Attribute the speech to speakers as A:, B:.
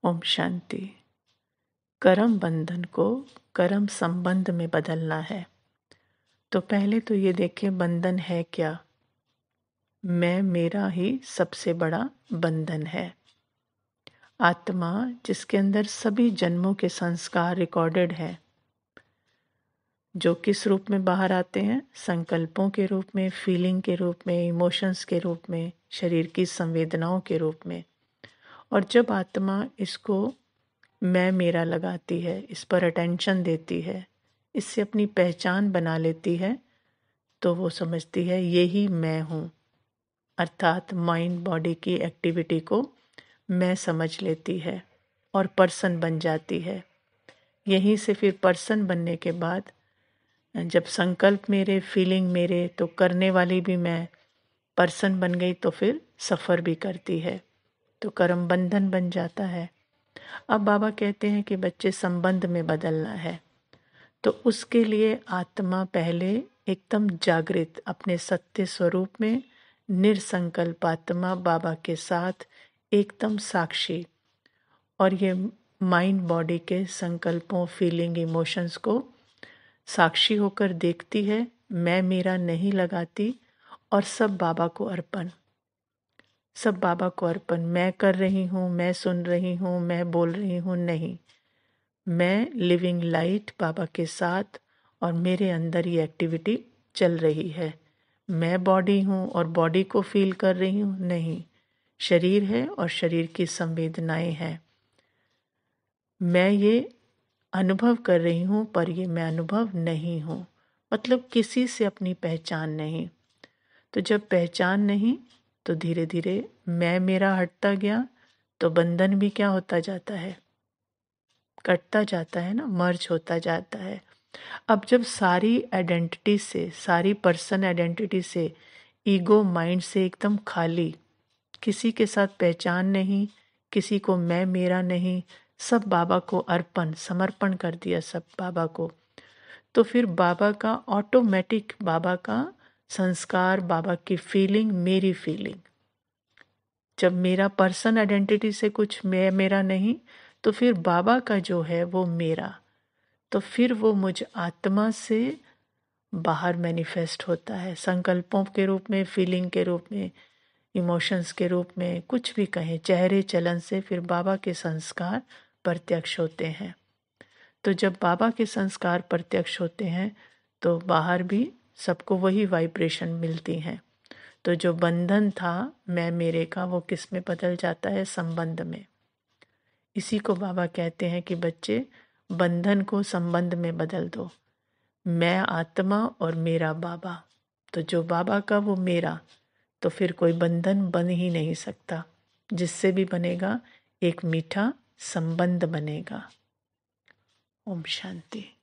A: ओम शांति। कर्म बंधन को कर्म संबंध में बदलना है। तो पहले तो ये देखें बंधन है क्या। मैं मेरा ही सबसे बड़ा बंधन है। आत्मा जिसके अंदर सभी जन्मों के संस्कार रिकॉर्डेड हैं, जो किस रूप में बाहर आते हैं, संकल्पों के रूप में, फीलिंग के रूप में, इमोशंस के रूप में, शरीर की संवेदनाओं के रूप में। और जब आत्मा इसको मैं मेरा लगाती है, इस पर अटेंशन देती है, इससे अपनी पहचान बना लेती है, तो वो समझती है यही मैं हूँ। अर्थात माइंड बॉडी की एक्टिविटी को मैं समझ लेती है और पर्सन बन जाती है। यहीं से फिर पर्सन बनने के बाद जब संकल्प मेरे, फीलिंग मेरे, तो करने वाली भी मैं पर्सन बन गई, तो फिर सफ़र भी करती है, तो कर्म बंधन बन जाता है। अब बाबा कहते हैं कि बच्चे संबंध में बदलना है, तो उसके लिए आत्मा पहले एकदम जागृत अपने सत्य स्वरूप में निरसंकल्प आत्मा बाबा के साथ एकदम साक्षी, और ये माइंड बॉडी के संकल्पों, फीलिंग, इमोशंस को साक्षी होकर देखती है, मैं मेरा नहीं लगाती, और सब बाबा को अर्पण, सब बाबा को अर्पण। मैं कर रही हूँ, मैं सुन रही हूँ, मैं बोल रही हूँ, नहीं, मैं लिविंग लाइट बाबा के साथ, और मेरे अंदर ये एक्टिविटी चल रही है। मैं बॉडी हूँ और बॉडी को फील कर रही हूँ, नहीं, शरीर है और शरीर की संवेदनाएं हैं। मैं ये अनुभव कर रही हूँ, पर ये मैं अनुभव नहीं हूँ। मतलब किसी से अपनी पहचान नहीं। तो जब पहचान नहीं, तो धीरे धीरे मैं मेरा हटता गया, तो बंधन भी क्या होता जाता है, कटता जाता है ना, मर्ज होता जाता है। अब जब सारी आइडेंटिटी से, सारी पर्सन आइडेंटिटी से, ईगो माइंड से एकदम खाली, किसी के साथ पहचान नहीं, किसी को मैं मेरा नहीं, सब बाबा को अर्पण, समर्पण कर दिया सब बाबा को, तो फिर बाबा का ऑटोमेटिक, बाबा का संस्कार, बाबा की फीलिंग मेरी फीलिंग। जब मेरा पर्सन आइडेंटिटी से कुछ मैं मेरा नहीं, तो फिर बाबा का जो है वो मेरा, तो फिर वो मुझ आत्मा से बाहर मैनिफेस्ट होता है, संकल्पों के रूप में, फीलिंग के रूप में, इमोशंस के रूप में, कुछ भी कहें, चेहरे चलन से फिर बाबा के संस्कार प्रत्यक्ष होते हैं। तो जब बाबा के संस्कार प्रत्यक्ष होते हैं, तो बाहर भी सबको वही वाइब्रेशन मिलती हैं। तो जो बंधन था मैं मेरे का, वो किस में बदल जाता है, संबंध में। इसी को बाबा कहते हैं कि बच्चे बंधन को संबंध में बदल दो। मैं आत्मा और मेरा बाबा, तो जो बाबा का वो मेरा, तो फिर कोई बंधन बन ही नहीं सकता। जिससे भी बनेगा एक मीठा संबंध बनेगा। ओम शांति।